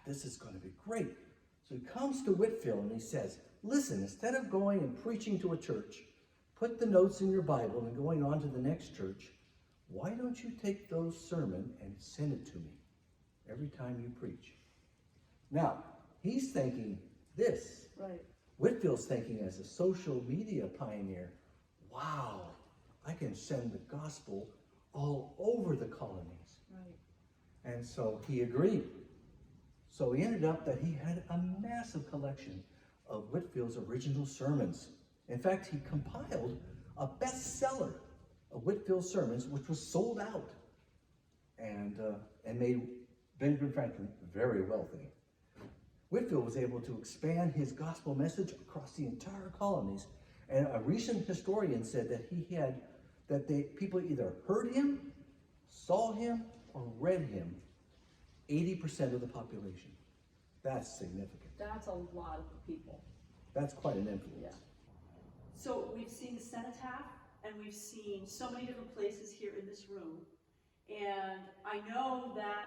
this is going to be great. So he comes to Whitefield and he says, listen, instead of going and preaching to a church, put the notes in your Bible and going on to the next church, why don't you take those sermons and send it to me every time you preach? Now, he's thinking this. Right. Whitefield's thinking as a social media pioneer, wow, I can send the gospel all over the colonies. Right. And so he agreed. So he ended up that he had a massive collection of Whitefield's original sermons. In fact, he compiled a bestseller of Whitfield's sermons, which was sold out and made Benjamin Franklin very wealthy. Whitefield was able to expand his gospel message across the entire colonies, and a recent historian said that people either heard him, saw him, or read him. 80% of the population. That's significant. That's a lot of people. That's quite an influence. Yeah. So we've seen the cenotaph, and we've seen so many different places here in this room. And I know that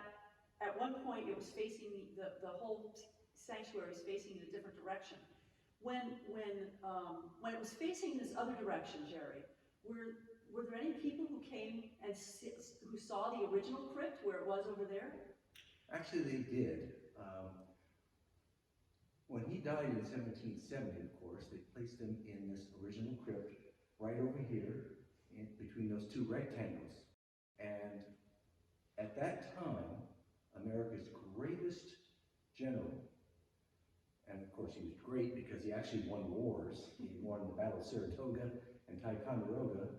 at one point it was facing the whole sanctuary is facing in a different direction. When it was facing this other direction, Jerry, were there any people who came and who saw the original crypt where it was over there? Actually, they did. When he died in 1770, of course, they placed him in this original crypt right over here between those two rectangles. And at that time, America's greatest general, and of course he was great because he actually won wars. He won the Battle of Saratoga and Ticonderoga,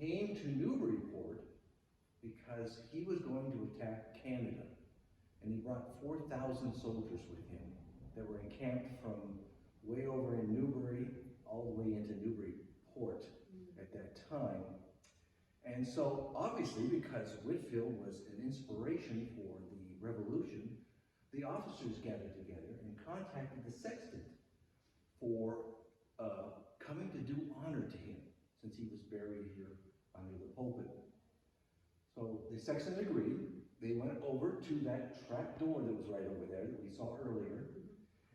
came to Newburyport because he was going to attack Canada. And he brought 4,000 soldiers with him that were encamped from way over in Newbury all the way into Newburyport at that time. And so obviously, because Whitefield was an inspiration for the Revolution, the officers gathered together and contacted the sexton for coming to do honor to him, since he was buried here under the pulpit. So the sexton agreed. They went over to that trap door that was right over there that we saw earlier,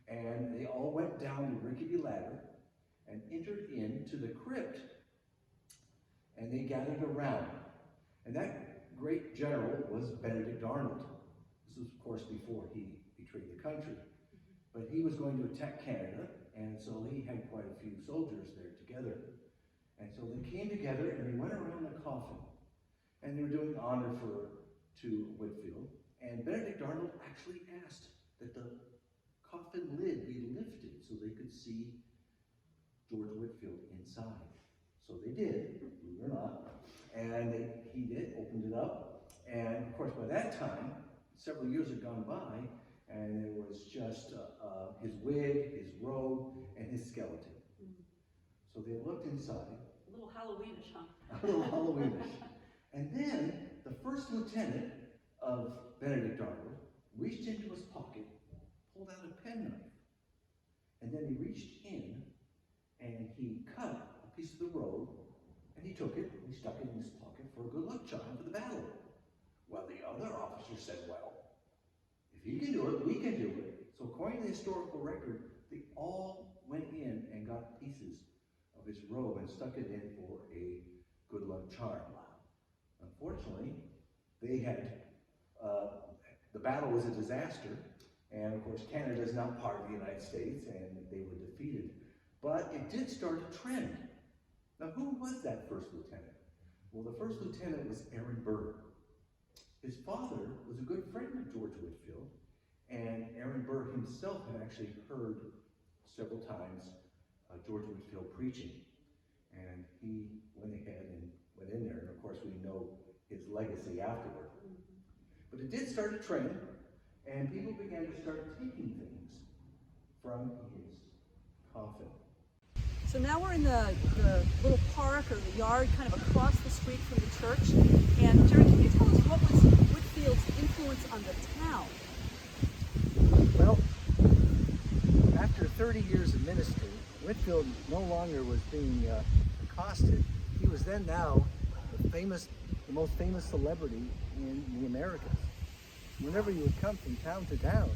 and they all went down the rickety ladder and entered into the crypt, and they gathered around. And that great general was Benedict Arnold. This was, of course, before he betrayed the country. But he was going to attack Canada, and so he had quite a few soldiers there together. And so they came together and they went around the coffin, and they were doing honor to Whitefield. And Benedict Arnold actually asked that the coffin lid be lifted so they could see George Whitefield inside. So they did, believe it or not. And he did, opened it up. And of course, by that time, several years had gone by, and there was just his wig, his robe, and his skeleton. So they looked inside. A little Halloweenish, huh? A little Halloweenish. And then the first lieutenant of Benedict Arnold reached into his pocket, pulled out a penknife, and then he reached in and he cut a piece of the robe, and he took it and he stuck it in his pocket for a good luck charm for the battle. Well, the other officer said, well, if he can do it, we can do it. So according to the historical record, they all went in and got pieces of his robe and stuck it in for a good luck charm. Unfortunately, they had, the battle was a disaster, and of course Canada is not part of the United States, and they were defeated. But it did start a trend. Now, who was that first lieutenant? Well, the first lieutenant was Aaron Burr. His father was a good friend of George Whitefield, and Aaron Burr himself had actually heard several times George Whitefield preaching. And he went ahead and went in there, and of course we know his legacy afterward. But it did start a trend, and people began to start taking things from his coffin. So now we're in the little park or the yard kind of across the street from the church. And Jerry, can you tell us what was Whitefield's influence on the town? Well, after 30 years of ministry, Whitefield no longer was being accosted. He was then now the most famous celebrity in the Americas. Whenever you would come from town to town,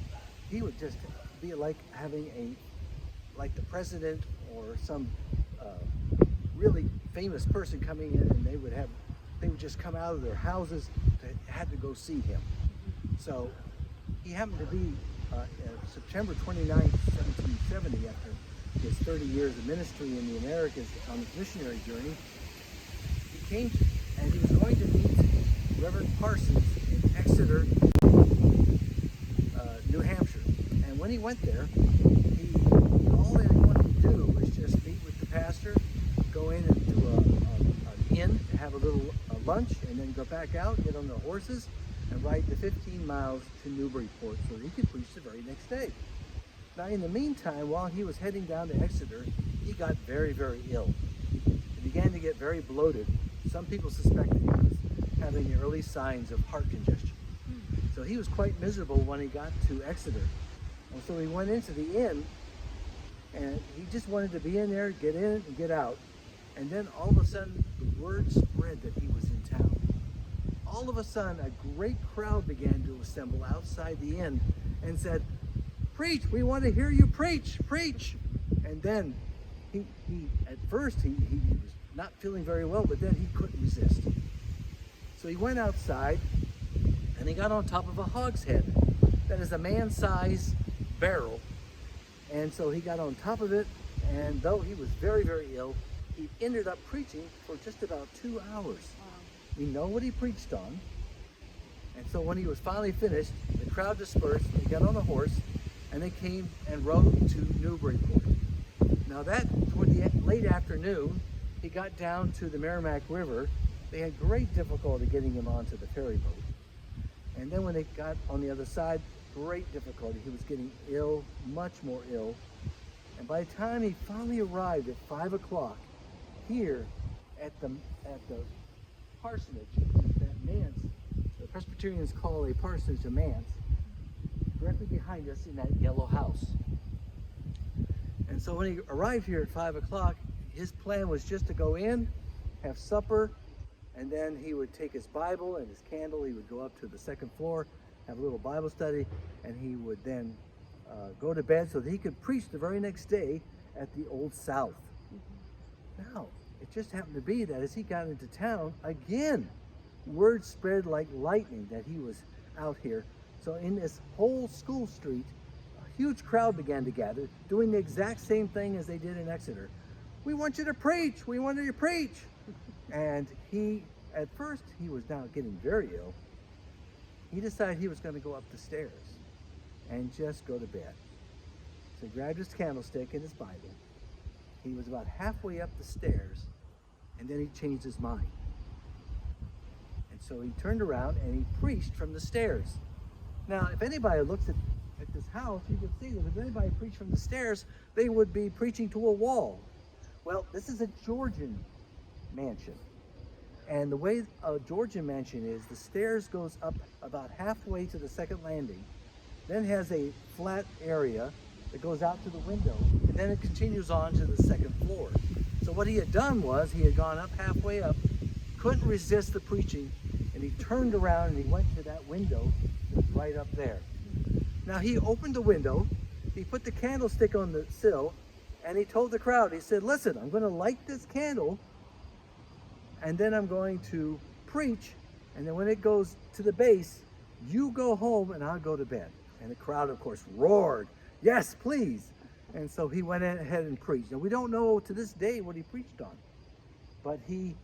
he would just be like having like the president or some really famous person coming in, and they would just come out of their houses, had to go see him. So he happened to be September 29th, 1770, after his 30 years of ministry in the Americas on his missionary journey, he came and he was going to meet Reverend Parsons in Exeter, New Hampshire. And when he went there, all that he wanted to do was just meet with the pastor, go in and do an inn, have a little lunch, and then go back out, get on the horses, and ride the 15 miles to Newburyport so that he could preach the very next day. Now, in the meantime, while he was heading down to Exeter, he got very, very ill. He began to get very bloated. Some people suspected he was having the early signs of heart congestion. So he was quite miserable when he got to Exeter. And so he went into the inn, and he just wanted to be in there, get in and get out. And then all of a sudden, the word spread that he was in town. All of a sudden, a great crowd began to assemble outside the inn and said, "Preach, we want to hear you preach, preach." And then he at first he was not feeling very well, but then he couldn't resist. So he went outside and he got on top of a hogshead. That is a man-sized barrel. And so he got on top of it, and though he was very, very ill, he ended up preaching for just about 2 hours. Wow. We know what he preached on. And so when he was finally finished, the crowd dispersed, they got on a horse, and they came and rode to Newburyport. Now that, toward the late afternoon, he got down to the Merrimack River. They had great difficulty getting him onto the ferry boat. And then when they got on the other side, great difficulty. He was getting ill, much more ill. And by the time he finally arrived at 5 o'clock here at the parsonage, that manse, the Presbyterians call a parsonage a manse, directly behind us in that yellow house. And so when he arrived here at 5 o'clock, his plan was just to go in, have supper, and then he would take his Bible and his candle. He would go up to the second floor, have a little Bible study, and he would then go to bed so that he could preach the very next day at the Old South. Now, it just happened to be that as he got into town, again, word spread like lightning that he was out here. So in this whole school street, a huge crowd began to gather, doing the exact same thing as they did in Exeter. "We want you to preach! We want you to preach!" And at first, he was now getting very ill. He decided he was going to go up the stairs and just go to bed. So he grabbed his candlestick and his Bible. He was about halfway up the stairs, and then he changed his mind. And so he turned around and he preached from the stairs. Now, if anybody looks at this house, you can see that if anybody preached from the stairs, they would be preaching to a wall. Well, this is a Georgian mansion. And the way a Georgian mansion is, the stairs goes up about halfway to the second landing, then has a flat area that goes out to the window, and then it continues on to the second floor. So what he had done was, he had gone up halfway up, couldn't resist the preaching, and he turned around and he went to that window that was right up there. Now he opened the window, he put the candlestick on the sill, and he told the crowd, he said, "Listen, I'm going to light this candle, and then I'm going to preach, and then when it goes to the base, you go home and I'll go to bed." And the crowd, of course, roared, "Yes, please." And so he went ahead and preached. Now, we don't know to this day what he preached on, but he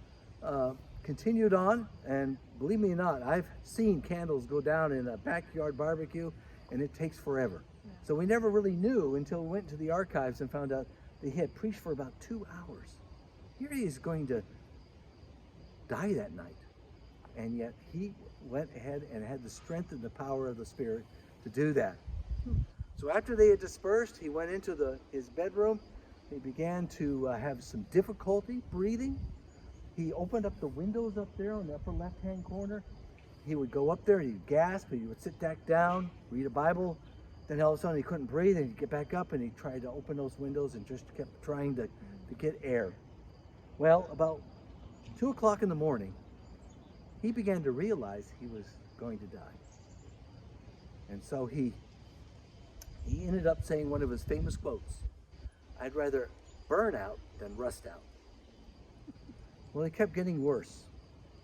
continued on, and believe me or not, I've seen candles go down in a backyard barbecue, and it takes forever. Yeah. So we never really knew until we went to the archives and found out that he had preached for about 2 hours. Here he is going to die that night, and yet he went ahead and had the strength and the power of the Spirit to do that. So after they had dispersed, he went into his bedroom. He began to have some difficulty breathing. He opened up the windows up there on the upper left-hand corner. He would go up there, he'd gasp, he would sit back down, read a Bible. Then all of a sudden he couldn't breathe, and he'd get back up and he tried to open those windows and just kept trying to get air. Well, about 2 o'clock in the morning, he began to realize he was going to die. And so he ended up saying one of his famous quotes, "I'd rather burn out than rust out." Well, it kept getting worse.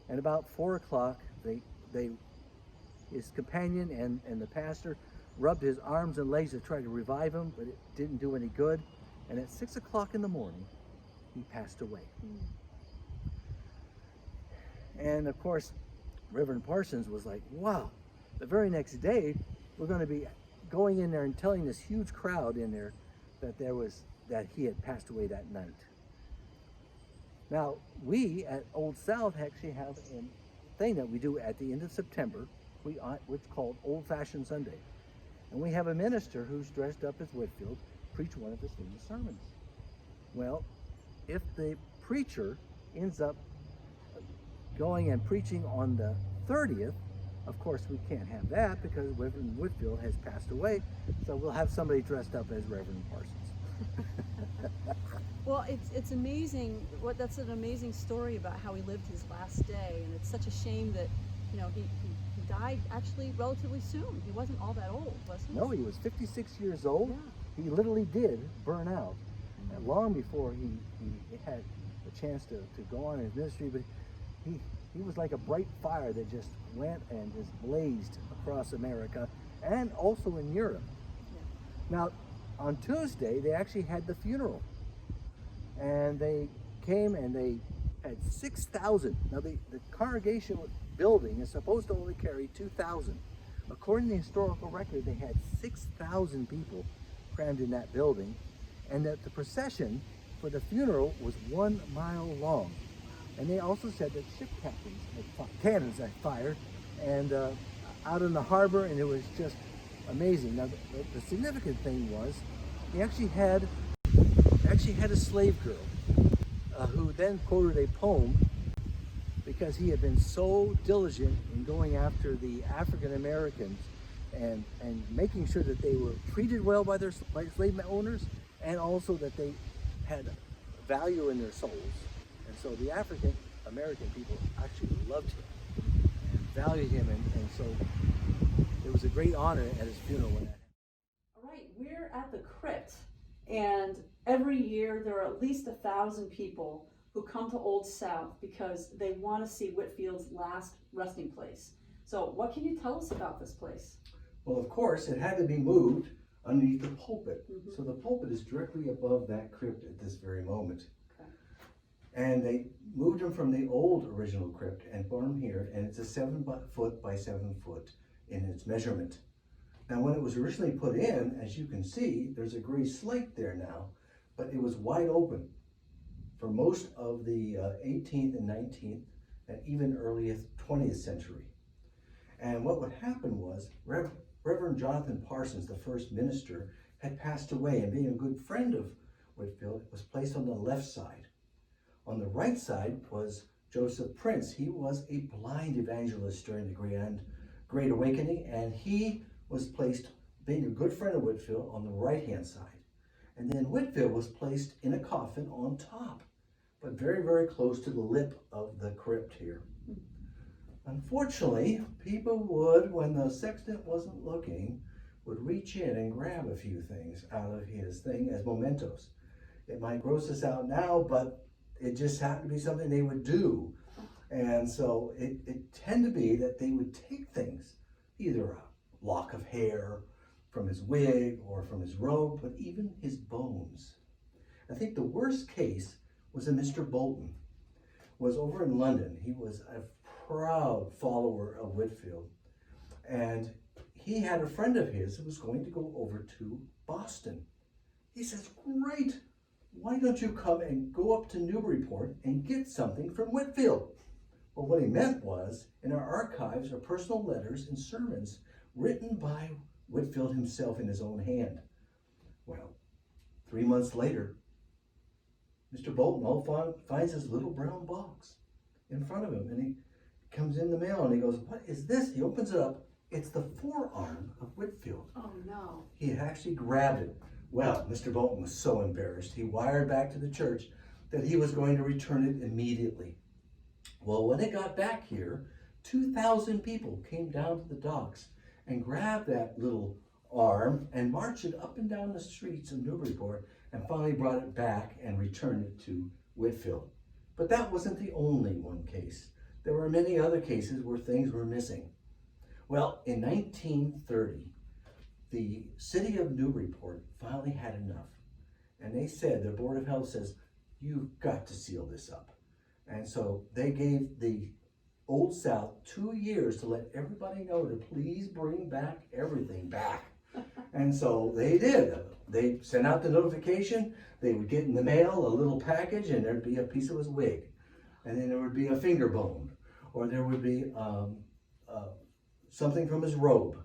And about 4 o'clock, his companion and the pastor rubbed his arms and legs to try to revive him, but it didn't do any good. And at 6 o'clock in the morning, he passed away. And of course, Reverend Parsons was like, wow. The very next day, we're going to be going in there and telling this huge crowd in there that he had passed away that night. Now, we at Old South actually have a thing that we do at the end of September, which is called Old Fashioned Sunday. And we have a minister who's dressed up as Whitefield preach one of his famous sermons. Well, if the preacher ends up going and preaching on the 30th, of course we can't have that because Reverend Whitefield has passed away, so we'll have somebody dressed up as Reverend Parsons. Well, it's amazing. That's an amazing story about how he lived his last day, and it's such a shame that he died actually relatively soon. He wasn't all that old, was he? No, he was 56 years old. Yeah. He literally did burn out, and long before he had a chance to go on in his ministry, but he was like a bright fire that just went and just blazed across America and also in Europe. Yeah. Now, on Tuesday, they actually had the funeral. And they came and they had 6,000. Now, the congregation building is supposed to only carry 2,000. According to the historical record, they had 6,000 people crammed in that building, and that the procession for the funeral was 1 mile long. And they also said that ship captains had cannons had fired and out in the harbor, and it was just amazing. Now, the significant thing was he actually had a slave girl who then quoted a poem because he had been so diligent in going after the African Americans and making sure that they were treated well by their slave owners, and also that they had value in their souls. And so the African American people actually loved him and valued him, and so it was a great honor at his funeral when that happened. All right, we're at the crypt, and every year there are at least 1,000 people who come to Old South because they want to see Whitefield's last resting place. So what can you tell us about this place? Well, of course, it had to be moved underneath the pulpit. Mm-hmm. So the pulpit is directly above that crypt at this very moment. Okay. And they moved him from the old original crypt and put him here, and it's a 7 foot by 7 foot in its measurement. Now, when it was originally put in, as you can see, there's a gray slate there now, but it was wide open for most of the 18th and 19th and even earliest 20th century. And what would happen was Reverend Jonathan Parsons, the first minister, had passed away, and being a good friend of Whitefield, was placed on the left side. On the right side was Joseph Prince. He was a blind evangelist during the Great Awakening, and he was placed, being a good friend of Whitefield, on the right-hand side. And then Whitefield was placed in a coffin on top, but very, very close to the lip of the crypt here. Unfortunately, people would, when the sexton wasn't looking, would reach in and grab a few things out of his thing as mementos. It might gross us out now, but it just happened to be something they would do. And so it tended to be that they would take things, either a lock of hair from his wig or from his robe, but even his bones. I think the worst case was a Mr. Bolton, was over in London. He was a proud follower of Whitefield, and he had a friend of his who was going to go over to Boston. He says, great, why don't you come and go up to Newburyport and get something from Whitefield? Well, what he meant was, in our archives are personal letters and sermons written by Whitefield himself in his own hand. Well, 3 months later, Mr. Bolton finds his little brown box in front of him, and he comes in the mail, and he goes, what is this? He opens it up. It's the forearm of Whitefield. Oh, no. He had actually grabbed it. Well, Mr. Bolton was so embarrassed. He wired back to the church that he was going to return it immediately. Well, when it got back here, 2,000 people came down to the docks and grabbed that little arm and marched it up and down the streets of Newburyport and finally brought it back and returned it to Whitefield. But that wasn't the only one case. There were many other cases where things were missing. Well, in 1930, the city of Newburyport finally had enough. And they said, the Board of Health says, you've got to seal this up. And so they gave the Old South 2 years to let everybody know to please bring back everything back. And so they did. They sent out the notification. They would get in the mail a little package, and there'd be a piece of his wig. And then there would be a finger bone, or there would be something from his robe.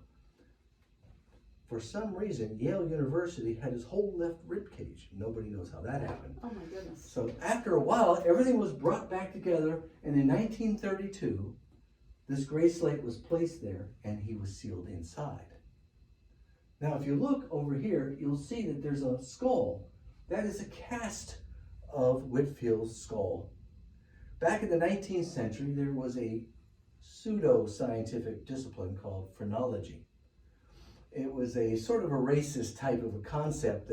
For some reason, Yale University had his whole left rib cage. Nobody knows how that happened. Oh my goodness. So after a while, everything was brought back together, and in 1932, this gray slate was placed there, and he was sealed inside. Now, if you look over here, you'll see that there's a skull. That is a cast of Whitefield's skull. Back in the 19th century, there was a pseudo-scientific discipline called phrenology. It was a sort of a racist type of a concept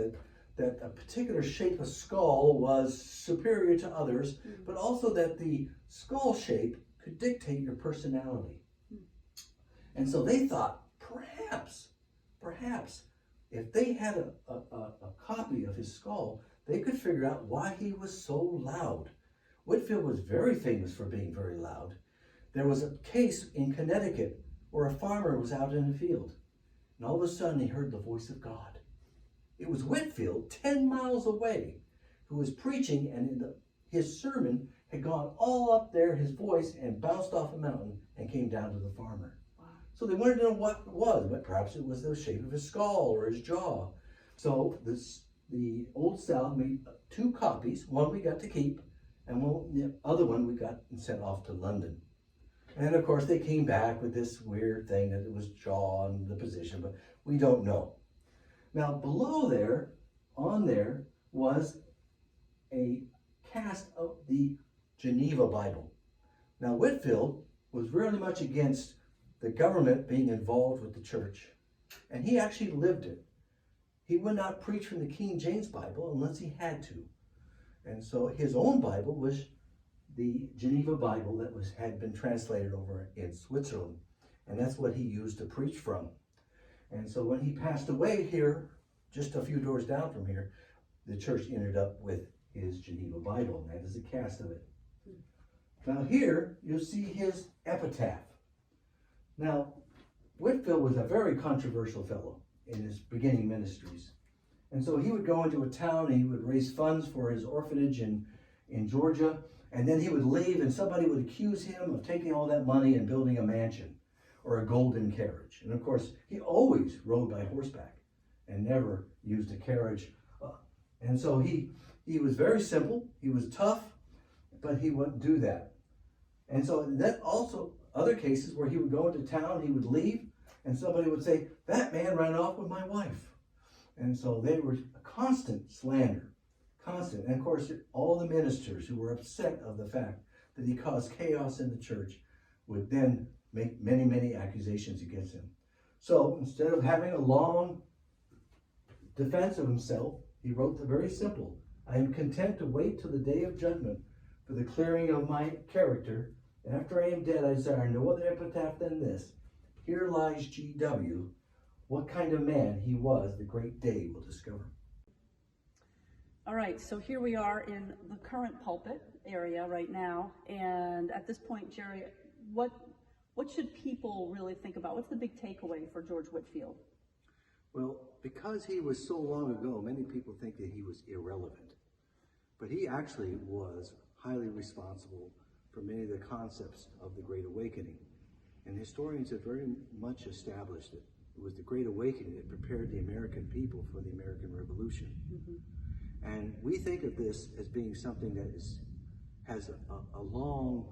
that a particular shape of skull was superior to others, but also that the skull shape could dictate your personality. And so they thought, perhaps, if they had a copy of his skull, they could figure out why he was so loud. Whitefield was very famous for being very loud. There was a case in Connecticut where a farmer was out in the field, and all of a sudden he heard the voice of God. It was Whitefield, 10 miles away, who was preaching, and his sermon had gone all up there, his voice, and bounced off a mountain and came down to the farmer. Wow. So they wanted to know what it was, but perhaps it was the shape of his skull or his jaw. So the Old South made 2 copies. One we got to keep, and the other one we got and sent off to London. And of course they came back with this weird thing that it was jaw and the position, but we don't know. Now below there, on there, was a cast of the Geneva Bible. Now Whitefield was really much against the government being involved with the church, and he actually lived it. He would not preach from the King James Bible unless he had to. And so his own Bible was the Geneva Bible that had been translated over in Switzerland. And that's what he used to preach from. And so when he passed away here, just a few doors down from here, the church ended up with his Geneva Bible. And that is a cast of it. Now here, you'll see his epitaph. Now, Whitefield was a very controversial fellow in his beginning ministries. And so he would go into a town and he would raise funds for his orphanage in Georgia. And then he would leave and somebody would accuse him of taking all that money and building a mansion or a golden carriage. And of course, he always rode by horseback and never used a carriage. And so he was very simple, he was tough, but he wouldn't do that. And so that also, other cases where he would go into town, he would leave, and somebody would say, that man ran off with my wife. And so they were a constant slander. Constant. And of course, all the ministers who were upset of the fact that he caused chaos in the church would then make many, many accusations against him. So instead of having a long defense of himself, he wrote the very simple, I am content to wait till the day of judgment for the clearing of my character. And after I am dead, I desire no other epitaph than this. Here lies G.W. What kind of man he was, the great day will discover. All right, so here we are in the current pulpit area right now, and at this point, Jerry, what should people really think about? What's the big takeaway for George Whitefield? Well, because he was so long ago, many people think that he was irrelevant. But he actually was highly responsible for many of the concepts of the Great Awakening. And historians have very much established that it was the Great Awakening that prepared the American people for the American Revolution. Mm-hmm. And we think of this as being something that has a long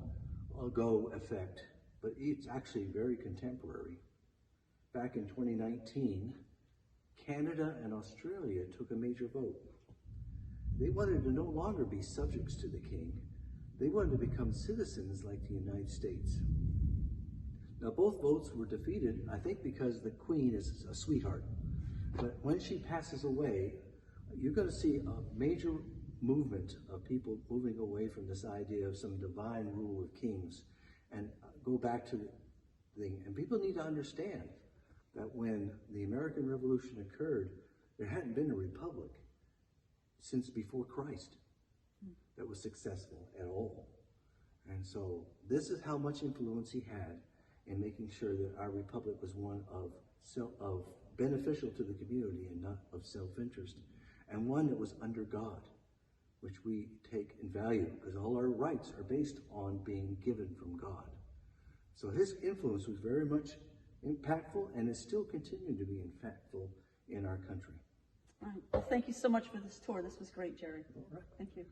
ago effect, but it's actually very contemporary. Back in 2019, Canada and Australia took a major vote. They wanted to no longer be subjects to the king. They wanted to become citizens like the United States. Now, both votes were defeated, I think, because the Queen is a sweetheart. But when she passes away, you're going to see a major movement of people moving away from this idea of some divine rule of kings and go back to the thing. And people need to understand that when the American Revolution occurred, there hadn't been a republic since before Christ that was successful at all. And so this is how much influence he had in making sure that our republic was one of beneficial to the community and not of self-interest, and one that was under God, which we take in value because all our rights are based on being given from God. So his influence was very much impactful and is still continuing to be impactful in our country. All right. Well, thank you so much for this tour. This was great, Jerry. All right. Thank you.